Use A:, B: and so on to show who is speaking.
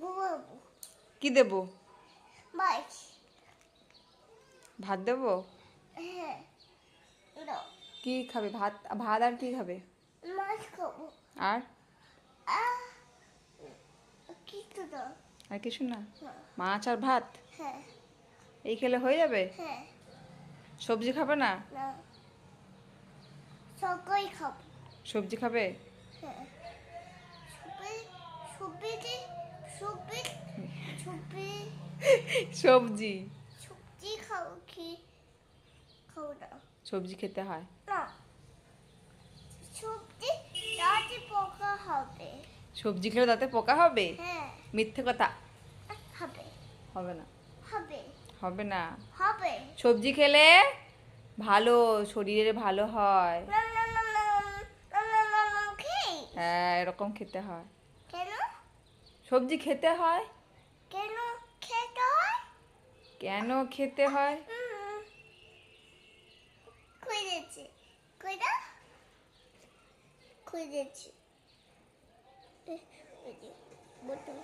A: ঘুমাবো।
B: কি দেবো?
A: মাছ।
B: ভাত দেবো?
A: হ্যাঁ। না,
B: কি খাবে? ভাত ভাত আর কি খাবে?
A: মাছ খাবো।
B: আর
A: আহ, কিছু না।
B: আর কিছু না?
A: হ্যাঁ।
B: মাছ আর ভাত
A: হ্যাঁ।
B: এই খেলে হয়ে যাবে?
A: হ্যাঁ।
B: সবজি খাবে না?
A: না, সবাই খাবো।
B: সবজি খাবে?
A: হ্যাঁ। সবাই সবজি সবজি সবজি
B: সবজি
A: সবজি খাবো কি খাবো না।
B: সবজি খেতে হয়।
A: না, সবজি দাঁতে পোকা হবে।
B: সবজি খেলে দাঁতে পোকা হবে?
A: হ্যাঁ।
B: মিথ্যে কথা।
A: হবে।
B: হবে না।
A: হবে।
B: হবে না।
A: হবে।
B: সবজি খেলে ভালো, শরীরে ভালো হয়।
A: না না না না না না না না খেয়ে।
B: হ্যাঁ, এরকম খেতে হয়।
A: কেন?
B: সবজি খেতে হয়।
A: কেন খেতে হয়?
B: কেন খেতে হয়?
A: খুঁজেছি। কইরা খুঁজেছি। বোতল